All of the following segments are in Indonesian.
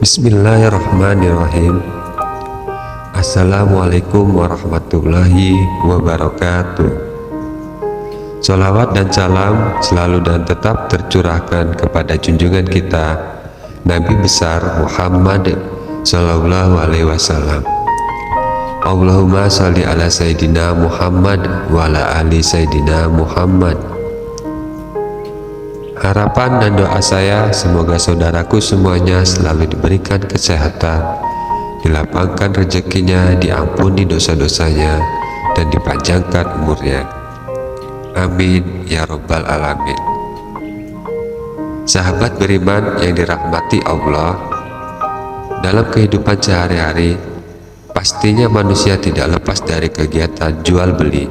Bismillahirrahmanirrahim. Assalamualaikum warahmatullahi wabarakatuh. Sholawat dan salam selalu dan tetap tercurahkan kepada junjungan kita Nabi besar Muhammad Sallallahu Alaihi Wasallam. Allahumma sholli ala Sayyidina Muhammad wa ala ali Sayyidina Muhammad. Harapan dan doa saya semoga saudaraku semuanya selalu diberikan kesehatan, dilapangkan rezekinya, diampuni dosa-dosanya, dan dipanjangkan umurnya. Amin ya Rabbal Alamin. Sahabat beriman yang dirahmati Allah, dalam kehidupan sehari-hari pastinya manusia tidak lepas dari kegiatan jual beli.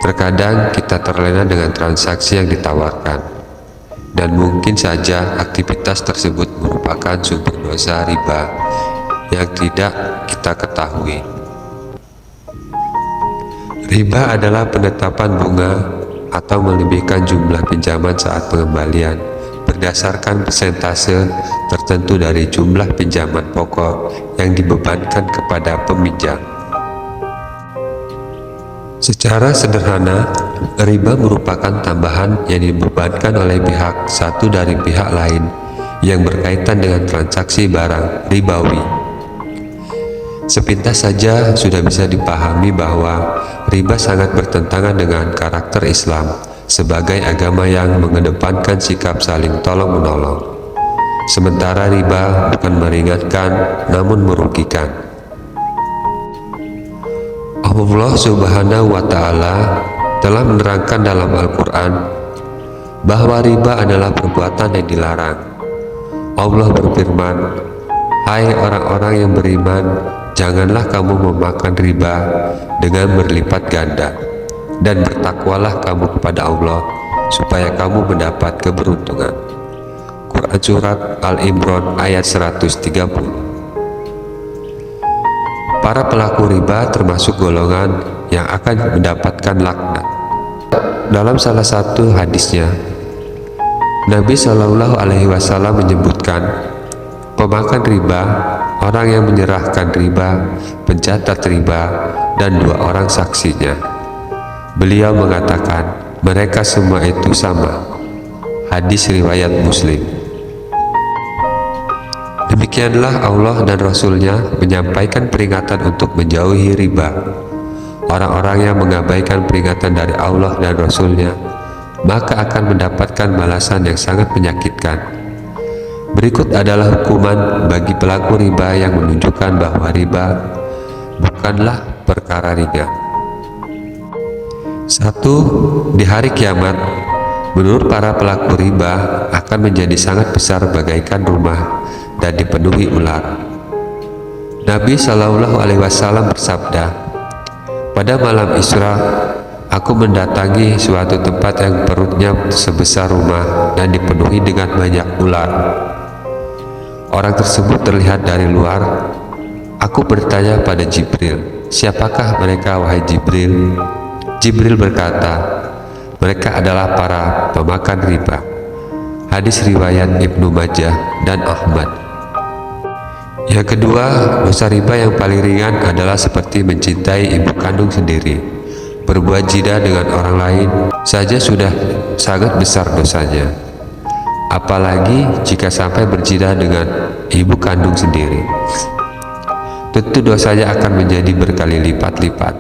Terkadang kita terlena dengan transaksi yang ditawarkan, dan mungkin saja aktivitas tersebut merupakan sumber dosa riba yang tidak kita ketahui. Riba adalah penetapan bunga atau melebihkan jumlah pinjaman saat pengembalian berdasarkan persentase tertentu dari jumlah pinjaman pokok yang dibebankan kepada peminjam. Secara sederhana, riba merupakan tambahan yang dibebankan oleh pihak satu dari pihak lain yang berkaitan dengan transaksi barang ribawi. Sepintas saja sudah bisa dipahami bahwa riba sangat bertentangan dengan karakter Islam sebagai agama yang mengedepankan sikap saling tolong-menolong. Sementara riba bukan meringankan namun merugikan. Allah Subhanahu wa Ta'ala telah menerangkan dalam Al-Quran bahwa riba adalah perbuatan yang dilarang. Allah berfirman, "Hai orang-orang yang beriman, janganlah kamu memakan riba dengan berlipat ganda, dan bertakwalah kamu kepada Allah supaya kamu mendapat keberuntungan." Quran Surat Al-Imran ayat 130. Para pelaku riba termasuk golongan yang akan mendapatkan laknat. Dalam salah satu hadisnya, Nabi Shallallahu Alaihi Wasallam menyebutkan, pemakan riba, orang yang menyerahkan riba, pencatat riba, dan 2 orang saksinya. Beliau mengatakan, mereka semua itu sama. Hadis riwayat Muslim. Demikianlah Allah dan Rasul-Nya menyampaikan peringatan untuk menjauhi riba. Orang-orang yang mengabaikan peringatan dari Allah dan Rasul-Nya maka akan mendapatkan balasan yang sangat menyakitkan. Berikut adalah hukuman bagi pelaku riba yang menunjukkan bahwa riba bukanlah perkara ringan. 1. Di hari kiamat, menurut para pelaku riba akan menjadi sangat besar bagaikan rumah dan dipenuhi ular. Nabi Shallallahu Alaihi Wasallam bersabda, pada malam Isra, aku mendatangi suatu tempat yang perutnya sebesar rumah dan dipenuhi dengan banyak ular. Orang tersebut terlihat dari luar. Aku bertanya pada Jibril, siapakah mereka wahai Jibril? Jibril berkata, mereka adalah para pemakan riba. Hadis riwayat Ibnu Majah dan Ahmad. Yang kedua, dosa riba yang paling ringan adalah seperti mencintai ibu kandung sendiri. Berbuat zina dengan orang lain saja sudah sangat besar dosanya, apalagi jika sampai berzina dengan ibu kandung sendiri. Tentu dosanya akan menjadi berkali lipat-lipat.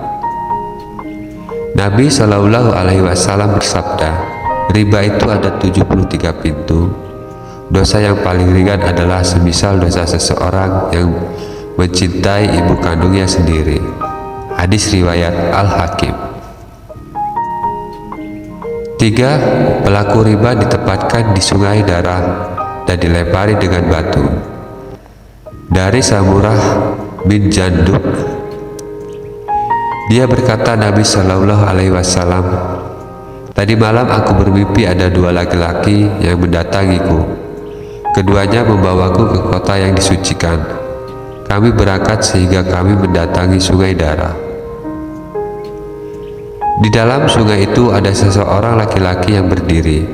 Nabi Shallallahu Alaihi Wasallam bersabda, riba itu ada 73 pintu. Dosa yang paling ringan adalah semisal dosa seseorang yang mencintai ibu kandungnya sendiri. Hadis riwayat Al-Hakim. 3. Pelaku riba ditempatkan di sungai darah dan dilempari dengan batu. Dari Samurah bin Jandub, dia berkata, Nabi Shallallahu Alaihi Wasallam, tadi malam aku bermimpi ada 2 laki-laki yang mendatangiku. Keduanya membawaku ke kota yang disucikan. kami berangkat sehingga kami mendatangi sungai darah. Di dalam sungai itu ada seseorang laki-laki yang berdiri,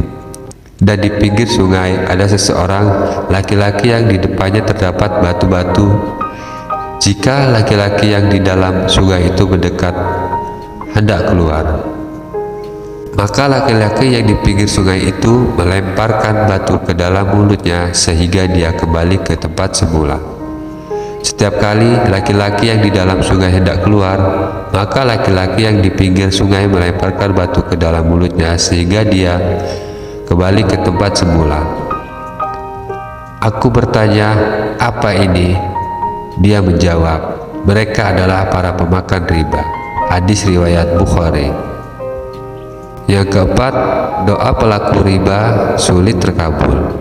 dan di pinggir sungai ada seseorang laki-laki yang di depannya terdapat batu-batu. Jika laki-laki yang di dalam sungai itu mendekat hendak keluar, maka laki-laki yang di pinggir sungai itu melemparkan batu ke dalam mulutnya sehingga dia kembali ke tempat semula. Setiap kali laki-laki yang di dalam sungai hendak keluar, maka laki-laki yang di pinggir sungai melemparkan batu ke dalam mulutnya sehingga dia kembali ke tempat semula. Aku bertanya, apa ini? Dia menjawab, mereka adalah para pemakan riba. Hadis riwayat Bukhari. Yang keempat, doa pelaku riba sulit terkabul.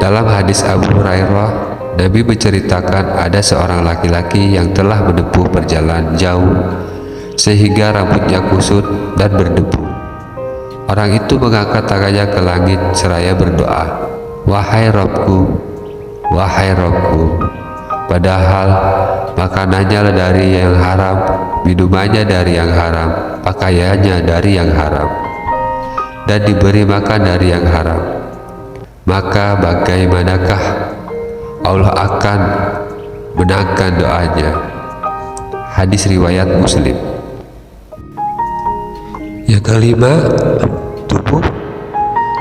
Dalam hadis Abu Hurairah, Nabi menceritakan ada seorang laki-laki yang telah menempuh perjalanan jauh sehingga rambutnya kusut dan berdebu. Orang itu mengangkat tangannya ke langit seraya berdoa, "Wahai Robku, wahai Robku." Padahal makanannya dari yang haram, minumannya dari yang haram, pakaiannya dari yang haram, dan diberi makan dari yang haram. Maka bagaimanakah Allah akan menangkan doanya? Hadis riwayat Muslim. Yang kelima, tubuh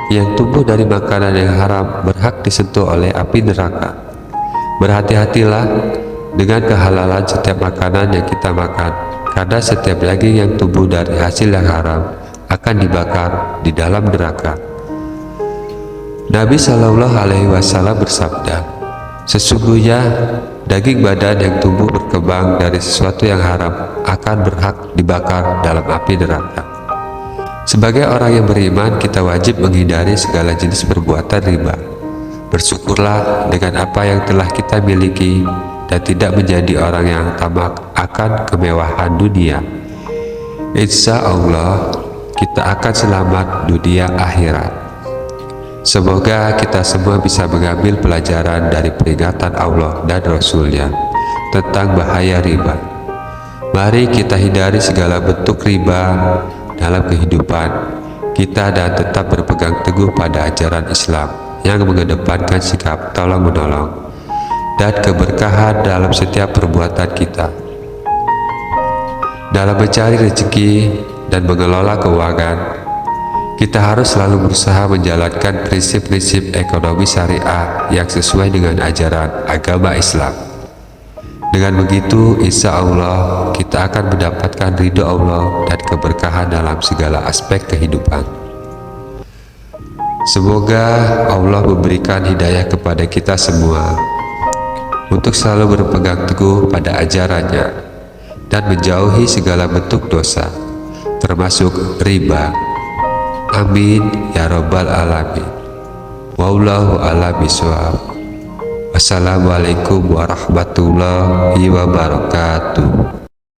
yang tumbuh dari makanan yang haram berhak disentuh oleh api neraka. Berhati-hatilah dengan kehalalan setiap makanan yang kita makan, karena setiap daging yang tumbuh dari hasil yang haram akan dibakar di dalam neraka. Nabi Shallallahu Alaihi Wasallam bersabda, sesungguhnya daging badan yang tumbuh berkembang dari sesuatu yang haram akan berhak dibakar dalam api neraka. Sebagai orang yang beriman, kita wajib menghindari segala jenis perbuatan riba. Bersyukurlah dengan apa yang telah kita miliki dan tidak menjadi orang yang tamak akan kemewahan dunia. Insya Allah kita akan selamat dunia akhirat. Semoga kita semua bisa mengambil pelajaran dari peringatan Allah dan Rasul-Nya tentang bahaya riba. Mari kita hindari segala bentuk riba dalam kehidupan kita dan tetap berpegang teguh pada ajaran Islam yang mengedepankan sikap tolong-menolong dan keberkahan dalam setiap perbuatan kita. Dalam mencari rezeki dan mengelola keuangan, kita harus selalu berusaha menjalankan prinsip-prinsip ekonomi syariah yang sesuai dengan ajaran agama Islam. Dengan begitu, insya Allah kita akan mendapatkan ridho Allah dan keberkahan dalam segala aspek kehidupan. Semoga Allah memberikan hidayah kepada kita semua untuk selalu berpegang teguh pada ajarannya dan menjauhi segala bentuk dosa, termasuk riba. Amin ya Rabbal Alamin. Wallahu a'lam bishawab. Wassalamualaikum warahmatullahi wabarakatuh.